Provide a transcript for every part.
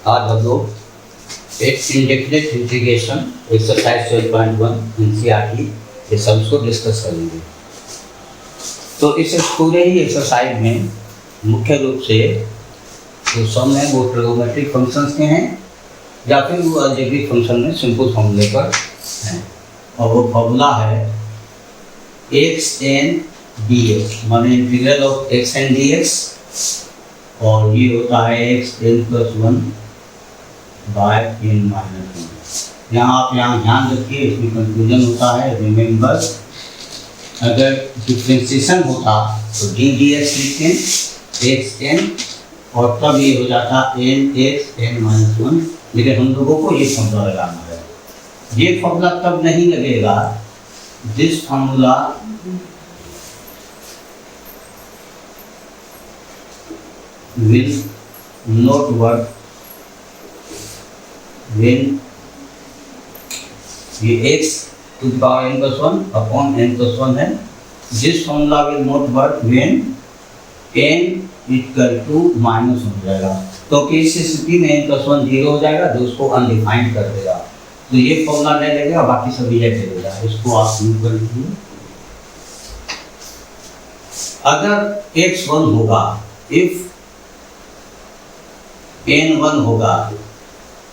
आज हम लोग एक इंडेफिनिट इंटीग्रेशन एक्सरसाइज 12.1 एनसीईआरटी ये सब को डिस्कस करेंगे। तो इस पूरे ही एक्सरसाइज में मुख्य रूप से जो सम है वो ट्रिगोनोमेट्रिक फंक्शंस के हैं या फिर वो अलजेब्रिक फंक्शन में सिंपल फॉर्मूले पर हैं, और वो फॉर्मूला है एक्स एन डी एक्स, माने integral of x n d x, और ये होता है x n plus one by n minus one. यहाँ आप ध्यान रखिए, इसमें कंफ्यूजन होता है। रिमेंबर, अगर डिफ्रेंसिएशन होता तो डी डी एक्स लिखते एक्स एन और तब ये हो जाता n x n minus one, लेकिन हम लोगों को ये फॉर्मूला लगाना है। ये फॉर्मूला तब नहीं लगेगा this formula will not work when ये x to the power n plus 1 upon n plus 1 है। This formula will not work when n equal to minus हो जाएगा, क्योंकि इस स्थिति में n plus 1 जीरो हो जाएगा जो उसको अनडिफाइंड कर देगा। तो ये फॉर्मूला नहीं लगेगा, बाकी सब रिजेक्ट दे देगा। इसको आप यूज कर लीजिए। अगर x 1 होगा, इफ n 1 होगा,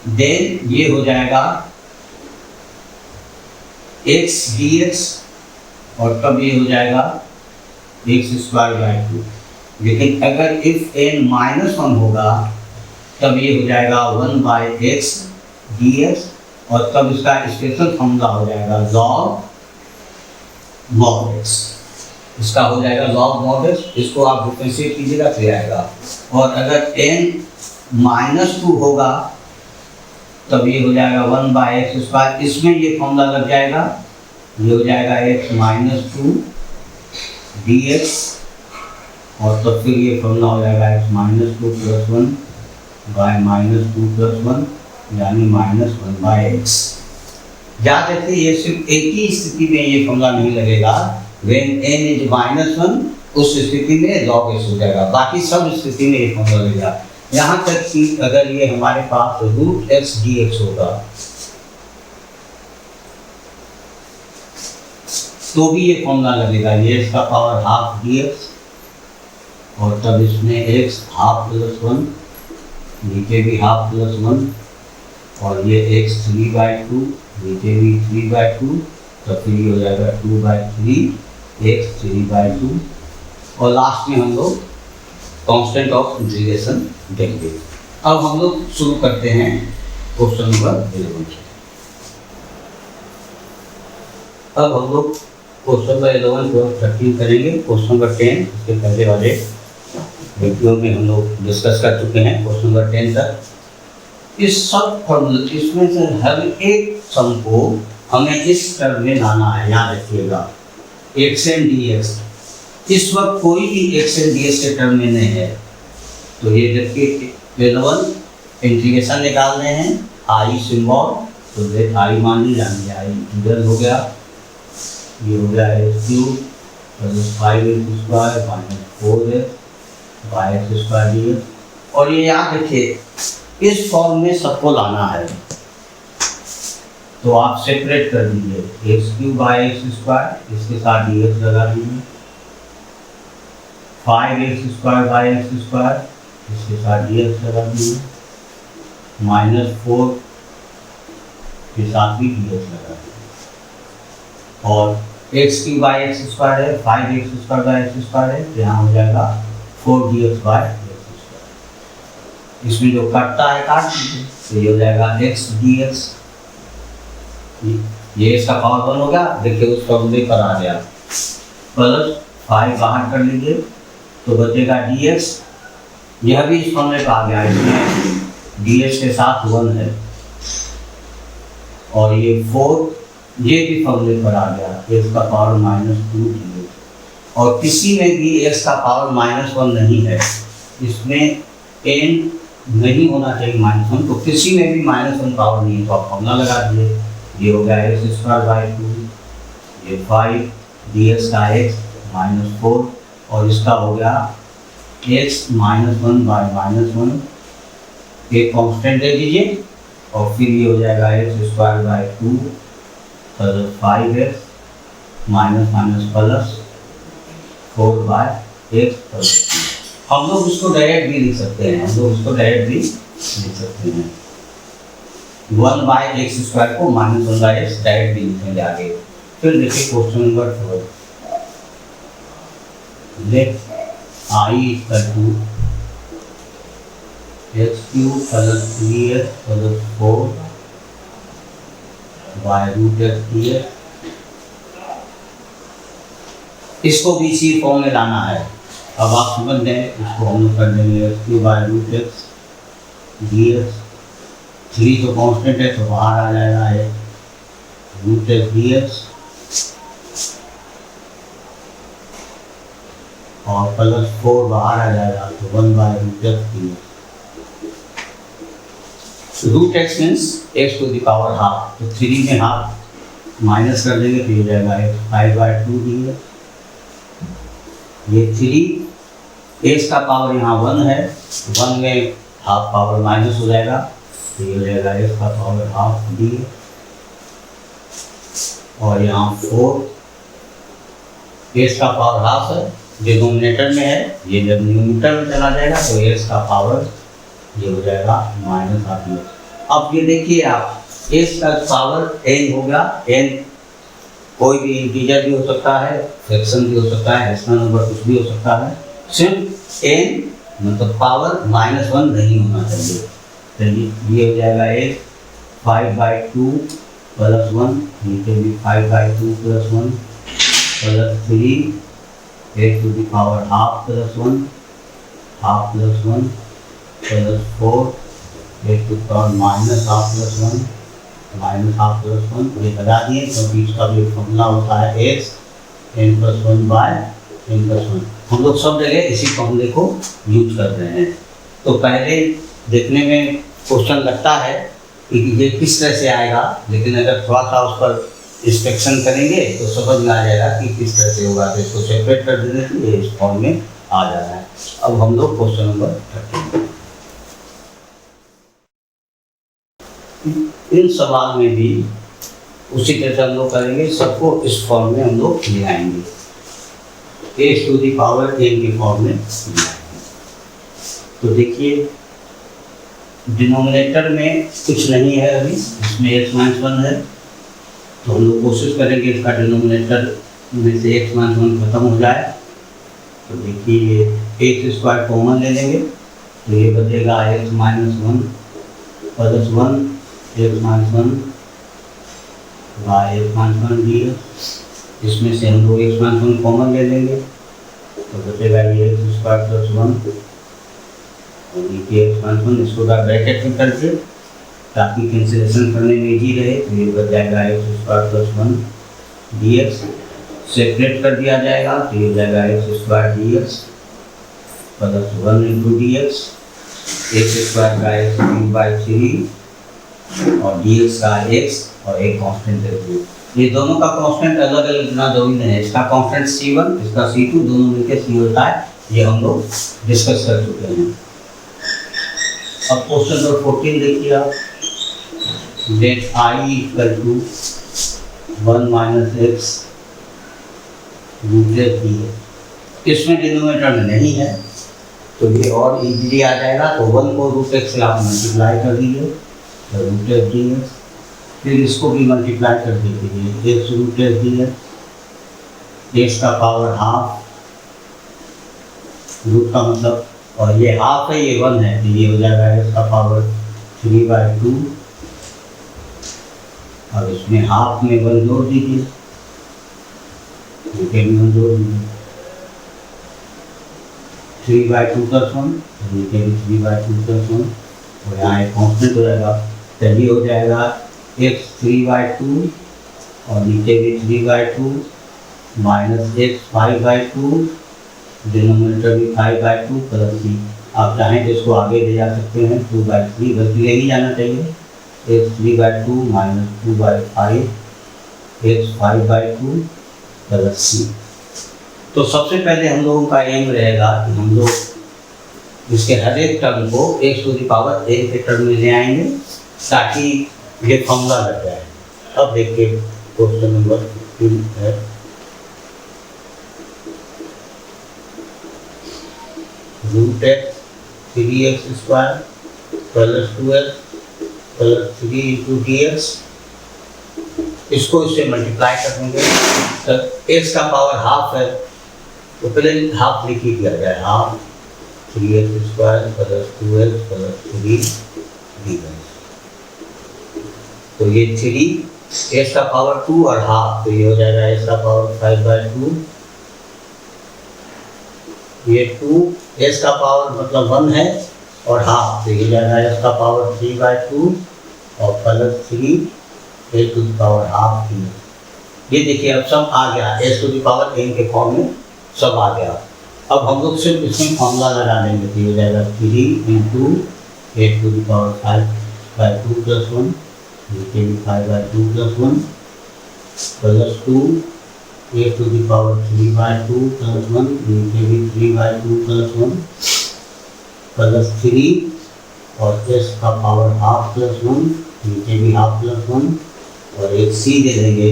देन ये हो जाएगा x dx और तब ये हो जाएगा x स्क्वायर बाय 2। लेकिन अगर इफ n माइनस 1 होगा तब ये हो जाएगा 1 बाय x dx और तब इसका स्पेशल फॉर्मूला हो जाएगा log mod x। इसका हो जाएगा log mod x। इसको आप डिफरेंशिएट कीजिएगा तो आएगा। और अगर n माइनस 2 होगा तब ये हो जाएगा 1 बाय एक्स स्क्वायर। इसमें ये फॉर्मूला लग जाएगा, ये हो जाएगा x माइनस 2 डी एक्स और तब फिर ये फॉर्मूला हो जाएगा x minus 2 plus 1 bye minus 2 plus 1 यानी माइनस 1 बाय एक्स। याद रखिए, ये सिर्फ एक ही स्थिति में ये फॉर्मूला नहीं लगेगा, व्हेन n इज माइनस 1 उस स्थिति में log x हो जाएगा, बाकी सब स्थिति में ये फॉर्मूला लगेगा। यहाँ तक कि अगर ये हमारे पास रूट एक्स डी एक्स होगा तो भी ये फॉर्मूला लगेगा, ये एक्स का पावर हाफ डी एक्स और तब इसमें एक्स हाफ प्लस 1, नीचे भी हाफ प्लस 1 और ये एक्स 3 बाय 2, नीचे भी 3 बाय 2, तब फिर ये हो जाएगा 2 बाय 3 एक्स 3 बाय 2 और लास्ट में हम लोग कांस्टेंट ऑफ इंटीग्रेशन देंगे। अब हम लोग शुरू करते हैं क्वेश्चन नंबर 11 से। अब हम लोग क्वेश्चन नंबर 11 को 13 करेंगे। क्वेश्चन नंबर 10 इसके पहले वाले वीडियो में हम लोग डिस्कस कर चुके हैं। क्वेश्चन नंबर 10 तक इस सब फॉर्मूले इसमें से हर एक सम को हमें इस टर्म में लाना है। याद रखिएगा एक्स एन डी एक्स, इस वक्त कोई भी एक्स एन डी एक्स के टर्म में नहीं है। तो ये देखिए 11 इंटीग्रेशन निकाल रहे हैं, आई सिंबल तो आई मान ली जाएंगे, आई इंटीग्रल हो गया, ये हो गया x cube plus 5x square minus 4x by x square d x. और ये याद रखिए इस फॉर्म में सबको लाना है, तो आप सेपरेट कर दीजिए x cube bye x square, इसके साथ डी एक्स लगा दीजिए, 5x square by x square, इसके साथ डी एक्स लगा दीजिए, माइनस 4 के साथ भी डी एक्स लगा दीजिए और x cube bye x square है, 5x square by x square है, तो यहाँ हो जाएगा 4dx बाय एक्स स्क्वायर। इसमें जो कटता है काट दीजिए, तो ये हो जाएगा x dx। ये इसका पावर 1 हो गया, देखिए उस फॉर्मूले पर आ गया, प्लस 5 बाहर कर लीजिए तो बचेगा dx। यह भी इस फॉर्मूले पर आ गया, इसमें dx के साथ 1 है और ये 4 ये भी फॉर्मूले पर आ गया, x का पावर माइनस 2 dx। और किसी में भी x का पावर माइनस 1 नहीं है, इसमें n नहीं होना चाहिए माइनस 1, तो किसी में भी माइनस 1 पावर नहीं है, तो आप फॉर्मूला लगा दिए। ये हो गया एक्स स्क्वायर बाय 2, ये 5 dx का x माइनस 4 और इसका हो गया x माइनस 1 बाय माइनस 1 एक कांस्टेंट दे दीजिए और फिर ये हो जाएगा x square by 2 plus 5x minus minus plus 4 by x plus 2। हम लोग इसको डायरेक्ट भी लिख सकते हैं, 1 बाय एक्स स्क्वायर को माइनस 1 बाय एक्स डायरेक्ट भी लिखेंगे आगे। फिर देखिए question number 4, let I equal to x cube plus 3x plus 4 by root x dx। इसको भी इसी फॉर्म में लाना है। अब आप समझ लें, इसको हम लोग कर देंगे x cube by root x dx। 3 तो कांस्टेंट है तो बाहर आ जाएगा है रूट एक्स dx और प्लस 4 बाहर आ जाएगा तो 1 by root x dx। Root x means x to the power half, तो 3 में हाफ माइनस कर देंगे तो ये जाएगा एक्स 5 बाय 2 dx। ये 3 एक्स का पावर यहाँ 1 है, 1 में हाफ पावर माइनस हो जाएगा तो ये हो जाएगा एक्स का पावर हाफ dx। और यहाँ 4 एक्स का पावर हाफ है, डिनोमिनेटर में है, ये जब न्यूमरेटर में चला जाएगा तो एक्स का पावर ये हो जाएगा माइनस हाफ dx। अब ये देखिए आप, एक्स का पावर n होगा, n कोई भी इंटीजर भी हो सकता है, फ्रैक्शन भी हो सकता है, रेशनल नंबर कुछ भी हो सकता है, सिर्फ n मतलब पावर -1 नहीं होना चाहिए। चलिए ये हो जाएगा एक्स 5 बाय 2 प्लस 1, नीचे भी 5 by 2 plus 1 plus 3 x to the power half plus 1 half plus 1 plus 4 x to the power minus half plus 1 minus half plus 1। ये बता दिए क्योंकि इसका भी फॉर्मूला होता है x n plus 1 by n plus 1। हम लोग सब जगह इसी फॉर्मूले को यूज कर रहे हैं। तो पहले देखने में क्वेश्चन लगता है कि ये किस तरह से आएगा, लेकिन अगर थोड़ा सा उस पर इंस्पेक्शन करेंगे तो समझ में आ जाएगा कि किस तरह से होगा। तो इसको सेपरेट कर देने से ये इस फॉर्म में आ जा रहा है। अब हम लोग क्वेश्चन नंबर 13 इन सवाल में भी उसी तरह से हम लोग करेंगे, सबको इस फॉर्म में हम लोग ले आएंगे, x to the power n के फॉर्म में ले आएंगे। तो देखिए डिनोमिनेटर में कुछ नहीं है अभी, इसमें x माइनस 1 है, तो हम लोग कोशिश करेंगे इसका डिनोमिनेटर में से x माइनस 1 खत्म हो जाए। तो देखिए ये एक्स स्क्वायर कॉमन ले लेंगे तो ये बचेगा x minus 1 plus 1 x minus 1 by x minus 1 dx। इसमें से हम लोग एक्स माइनस 1 कॉमन ले लेंगे तो बचेगा ये एक्स स्क्वायर प्लस 1 और नीचे एक्स माइनस 1, इसको ब्रैकेट में करके ताकि कैंसिलेशन करने में इजी रहे तो ये बच जाएगा x square plus 1 dx। Separate कर दिया जाएगा तो ये हो जाएगा x square dx plus 1 into dx, x square का एक्स क्यूब बाय 3 और dx का x और एक कांस्टेंट है। ये दोनों का कांस्टेंट अलग अलग लिखना जरूरी नहीं है, इसका कांस्टेंट c1 इसका c2 दोनों मिलकर c होता है, ये हम लोग डिस्कस कर चुके हैं। अब क्वेश्चन नंबर 14 देखिए आप, let I equal to 1 minus x root x dx। इसमें डिनोमिनेटर में नहीं है तो ये और इजीली आ जाएगा, तो 1 को रूट एक्स से आप मल्टीप्लाई कर दीजिए तो रूट एक्स dx, फिर इसको भी मल्टीप्लाई कर दीजिए x root x dx, x का पावर हाफ रूट का मतलब, और ये हाफ है ये 1 है तो ये हो जाएगा एक्स का पावर 3 बाय 2 और इसमें हाफ में 1 जोड़ दीजिए, नीचे भी 1 जोड़ दीजिए, 3 बाय 2 प्लस 1 नीचे भी 3 बाय 2 प्लस 1 और यहाँ एक कांस्टेंट हो जाएगा। चलिए हो जाएगा एक्स 3 बाय 2 और नीचे भी 3 by 2 minus x 5 by 2, denominator भी 5 बाय 2 प्लस 3। आप चाहें तो इसको आगे ले जा सकते हैं 2 बाय 3, बल्कि ले ही जाना चाहिए, x 3 by 2 minus 2 by 5 x 5 by 2 plus 3। तो सबसे पहले हम लोगों का एम रहेगा कि हम लोग इसके हर एक टर्म को x to the power n के टर्म में ले आएंगे ताकि ये फॉर्मूला लग जाए। अब देखिए क्वेश्चन नंबर 3 है। Root x 3x² plus 2x plus 3 into d x, इसको इससे मल्टीप्लाई कर देंगे तो x का पावर हाफ है तो पहले हाफ लिख ही दिया जाए, half 3x² plus 2x plus 3 D x. तो ये 3 x का पावर 2 और हाफ, तो ये हो जाएगा x का पावर 5/2। ये 2 s का पावर मतलब 1 है और हाफ, तो ये जाएगा s का पावर 3/2 और plus 3 a to the power half 3। ये देखिए अब सब आ गया, s to the power n के फॉर्म में सब आ गया। अब हम लोग सिर्फ इसमें फॉर्मूला लगा देंगे तो ये हो जाएगा 3 into a to the power 5/2 plus 1, नीचे भी 5/2 plus 1 plus 2 a to the power 3/2 plus 1, नीचे भी 3/2 प्लस 1 प्लस 3 और s का पावर हाफ प्लस 1, नीचे भी हाफ प्लस 1 और एक c दे देंगे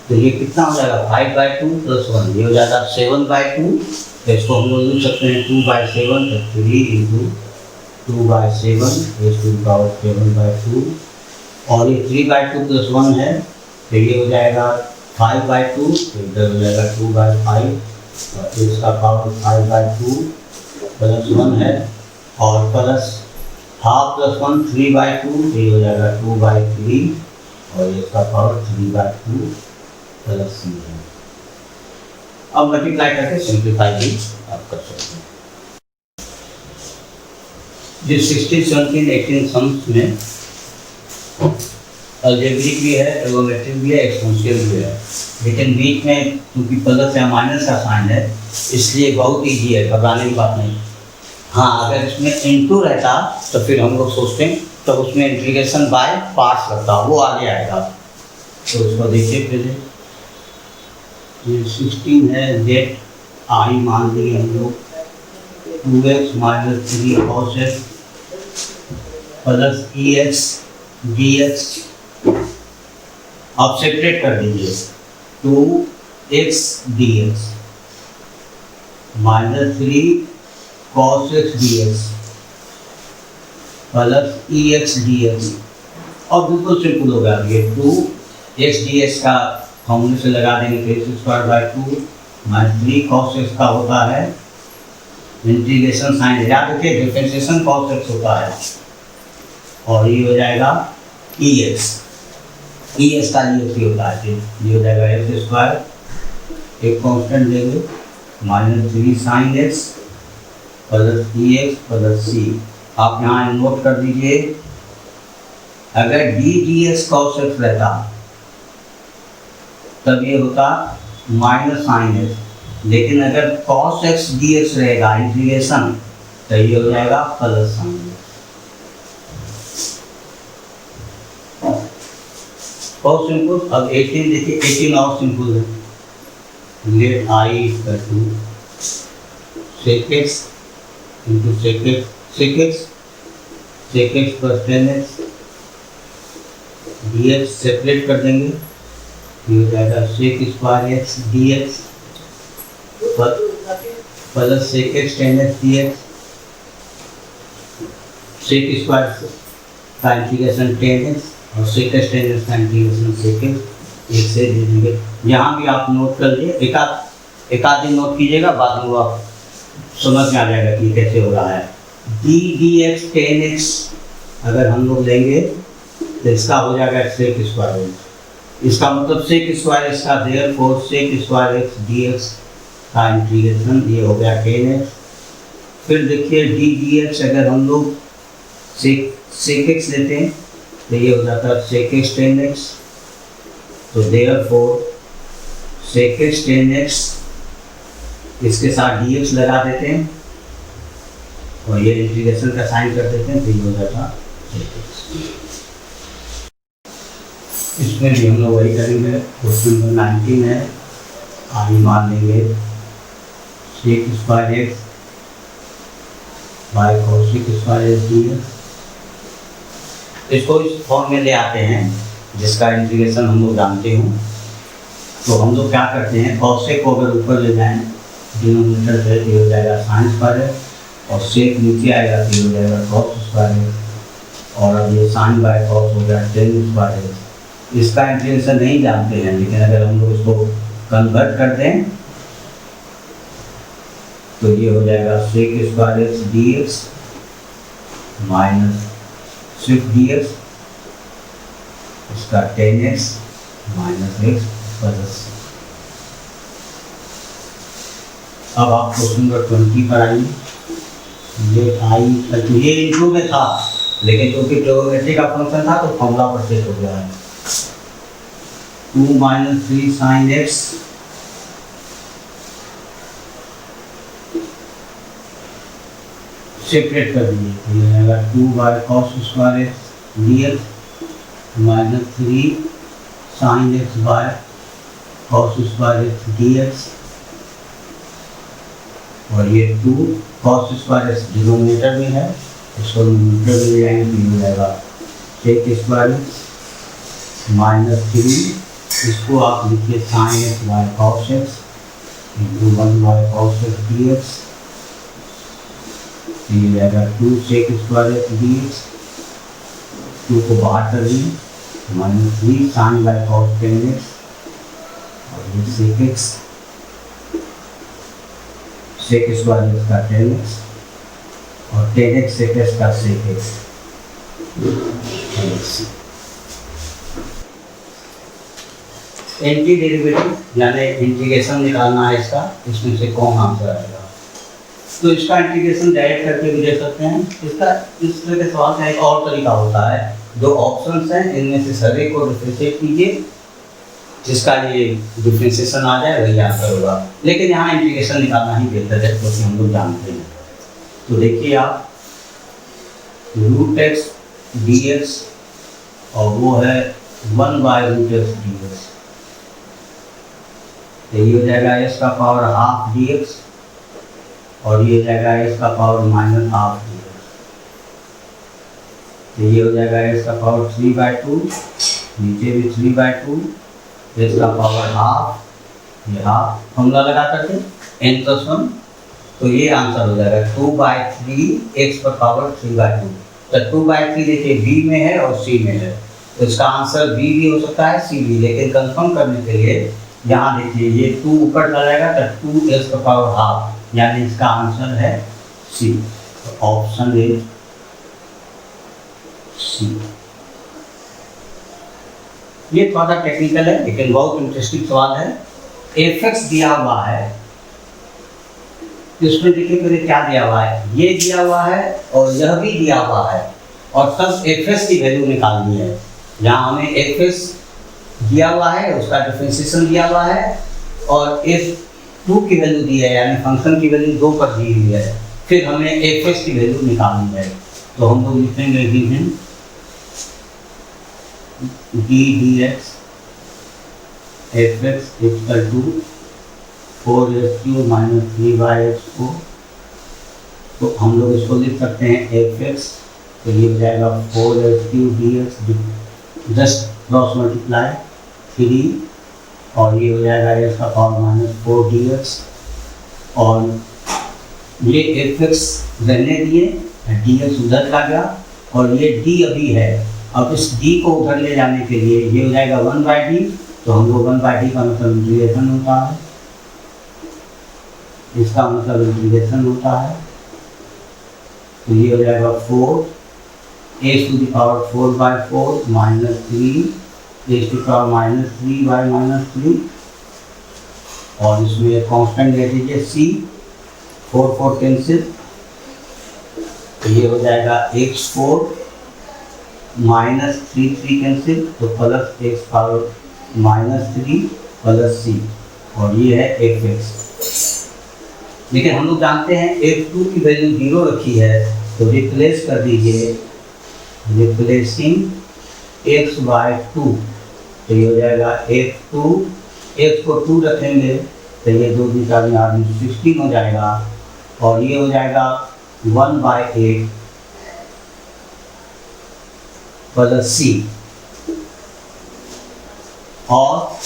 तो ये कितना हो जाएगा 5/2 प्लस 1, ये हो जाएगा 7/2। तो इसको हम लोग लिख सकते हैं 2/7, तो 3 into 2/7 a to the power 7/2 और ये 3/2 प्लस 1 है तो ये हो जाएगा 5/2, तो इधर हो जाएगा 2/5 और इसका पावर 5/2 प्लस 1 है और प्लस हाफ प्लस 1 3/2, तो ये हो जाएगा 2/3 और इसका पावर 3/2 प्लस c है। अब मल्टीप्लाई करके सिंप्लीफाई भी आप कर सकते हैं। जो 16, 17, 18 सम्स में अलजेब्रिक भी है, ट्रिगोनोमेट्रिक भी है, एक्सपोनेंशियल भी है, लेकिन बीच में क्योंकि प्लस या माइनस का साइन है इसलिए बहुत ईजी है, घबराने की बात नहीं। हाँ, अगर इसमें इनटू रहता तो फिर हम लोग सोचते हैं तो उसमें इंटीग्रेशन बाय पार्ट्स रहता, वो आगे आएगा। तो उसको देखिए पहले, ये 16 है, जेड आई मान लेंगे हम लोग 2x minus 3 cos x plus ex dx। आप सेपरेट कर दीजिए 2x dx minus 3 cos x dx plus ex dx और बिल्कुल सिंपल हो गया। ये 2x dx का फॉर्मूले से लगा देंगे तो x² माइनस 3 cos x का होता है इंटीग्रेशन साइन, याद रखिए डिफरेंशिएशन cos x होता है और ये हो जाएगा ex का ex होता है, ये हो जाएगा x², एक कांस्टेंट लेंगे minus 3 sin x plus ex plus c। आप यहाँ नोट कर दीजिए, अगर d dx cos x रहता तब ये होता माइनस साइन x, लेकिन अगर cos x dx रहेगा इंटीग्रेशन तो ये हो जाएगा प्लस साइन x। बहुत सिंपल। अब 18 देखिए, 18 और सिंपल है। Let i equal to sec x into sec x plus 10x dx separate कर देंगे, ये हो जाएगा sec² x dx plus sec x 10x dx, sec² का इंटीग्रेशन 10x और sec x 10x का इंटीग्रेशन sec x, एक से दे देंगे। यहाँ भी आप नोट कर लिए, एक आध दिन नोट कीजिएगा, बाद में वो आप समझ में आ जाएगा कि कैसे हो रहा है। d dx 10x अगर हम लोग लेंगे तो इसका हो जाएगा sec², इसका मतलब sec² इसका देयरफॉर sec² x dx का इंटीग्रेशन ये हो गया 10x। फिर देखिए d dx अगर हम लोग sec x लेते हैं तो ये हो जाता है sec x 10x, तो देयरफॉर sec x 10x इसके साथ dx लगा देते हैं और ये इंटीग्रेशन का साइन कर देते हैं तो ये हो जाता sec x। इसमें भी हम लोग वही करेंगे। क्वेश्चन नंबर 19 है, आई मान लेंगे sec² x bye cosec square x d x. इसको इस फॉर्म में ले आते हैं जिसका इंटीग्रेशन हम लोग जानते हो। तो हम लोग क्या करते हैं, कॉसेक को अगर ऊपर ले जाएं डिनोमिनेटर पे तो हो जाएगा साइन स्क्वायर और सेक नीचे आएगा तो हो जाएगा कॉस स्क्वायर और अब ये साइन बाय कॉस हो गया टेन स्क्वायर। इसका इंटीग्रेशन नहीं जानते हैं, लेकिन अगर हम लोग इसको कन्वर्ट कर दें तो ये हो जाएगा sec square x d x minus six d x, इसका ten x minus x plus. अब आप क्वेश्चन नंबर 20 पर आइए। ये इंटू में था, लेकिन क्योंकि ट्रिगोनोमेट्री का फंक्शन था तो फॉर्मूला पर सेट हो गया है। 2 माइनस 3 साइन एक्स सेपरेट कर दिए तो ये आएगा 2 by cos square x d x minus 3 sign x by cos square x d x और ये 2 कॉस स्क्वायर एक्स डिनोमिनेटर में है, इसको न्यूमरेटर में ले जाएंगे तो ये जाएगा सेक स्क्वायर एक्स माइनस 3, इसको आप लिखिए sine x by cos x into 1 by cos x d x, ये जाएगा 2 sec square x d x, 2 को बाहर कर दिए minus 3 sine by cos tan x और ये sec x sec square x का टेन एक्स और टेन एक्स सेक एक्स का सेक एक्स। एंटी डेरिवेटिव यानी इंटीग्रेशन निकालना है इसका, इसमें से कौन आंसर आएगा। तो इसका इंटीग्रेशन डायरेक्ट करके भी दे सकते हैं। इसका इस तरह के सवाल का एक और तरीका होता है, दो ऑप्शंस हैं इनमें से सभी को डिफरेंशिएट कीजिए, जिसका ये डिफरेंशिएशन आ जाए वही आंसर होगा। लेकिन यहाँ इंटीग्रेशन निकालना ही बेहतर है क्योंकि हम लोग जानते हैं। तो देखिए आप रूट एक्स डी एक्स और वो है 1 by root x d x, तो ये हो जाएगा एस का पावर हाफ डी एक्स और ये हो जाएगा एस का power minus half D x, तो ये हो जाएगा एस का पावर 3/2, नीचे भी 3/2, एस का पावर हाफ, ये हाफ फॉर्मूला लगा करके n+1, तो ये आंसर हो जाएगा 2/3 एक्स पर पावर 3/2। तो 2/3 देखिए बी में है और सी में है, तो इसका आंसर बी भी हो सकता है सी भी, लेकिन कंफर्म करने के लिए यहाँ देखिए ये 2 ऊपर चला जाएगा तो 2 एक्स पर पावर हाफ, यानी इसका आंसर है सी। तो ऑप्शन ए सी। ये थोड़ा सा टेक्निकल है लेकिन बहुत इंटरेस्टिंग सवाल है। एफ दिया हुआ है, इसमें देखिए पहले क्या दिया हुआ है, ये दिया हुआ है और यह भी दिया हुआ है और तब एफ की वैल्यू निकालनी है। यहाँ हमें एफ दिया हुआ है, उसका डिफरेंशिएशन दिया हुआ है और f2 की वैल्यू दी है, यानी फंक्शन की वैल्यू 2 पर दी हुई है, फिर हमें एफ की वैल्यू निकालनी है। तो हम लोग लिखेंगे given d d x f x equal to 4x³ minus 3y(x)। तो हम लोग इसको लिख सकते हैं एफ एक्स, तो ये हो जाएगा 4x³ dx, just cross multiply 3 और ये हो जाएगा एस का पावर माइनस 4 dx और ये एफ एक्स रहने दिए, dx उधर का गया और ये d अभी है। अब इस d को उधर ले जाने के लिए ये हो जाएगा 1/d, तो हम लोग 1/d का मतलब इंटीग्रेशन होता है, इसका मतलब इंटीग्रेशन होता है, तो ये हो जाएगा 4 4/4 माइनस 3 3/-3 और इसमें कांस्टेंट ले लीजिए c, 4 कैंसिल, तो ये हो जाएगा x4 माइनस 3 कैंसिल, तो प्लस x⁻³ प्लस c और ये है एफ एक्स। लेकिन हम लोग जानते हैं f2 की वैल्यू 0 रखी है, तो रिप्लेस कर दीजिए, रिप्लेसिंग x/2, तो ये हो जाएगा f2, x को 2 रखेंगे तो ये 2 2 4 16 हो जाएगा और ये हो जाएगा 1/8 प्लस सी, और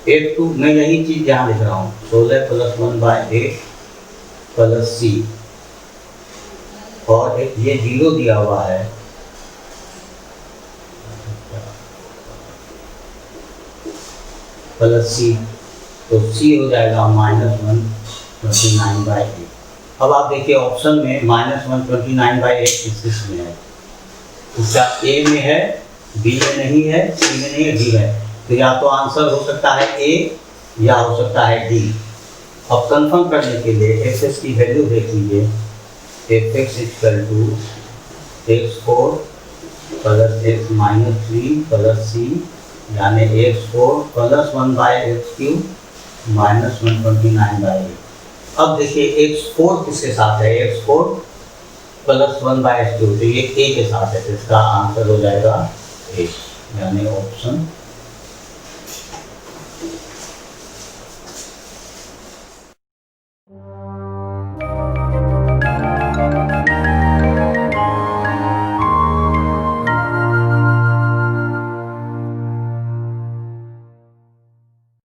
F2 मैं यही चीज यहाँ लिख रहा हूँ, 16 प्लस 1/8 प्लस सी, और एक ये 0 दिया हुआ है, प्लस सी, तो सी हो जाएगा -129/8। अब आप देखिए ऑप्शन में -129/8 किस में है, उसका ए में है, बी में नहीं है, सी में नहीं है, डी है, तो या तो आंसर हो सकता है ए या हो सकता है डी। अब कंफर्म करने के लिए एफ एस की वैल्यू देख लीजिए, f x equal to x4 plus x -3 plus C, यानी x4 प्लस 1/x³ -129/8। अब देखिए x4 किसके साथ है, x4 प्लस 1/x³, तो ये a के साथ है, तो इसका आंसर हो जाएगा a, यानी ऑप्शन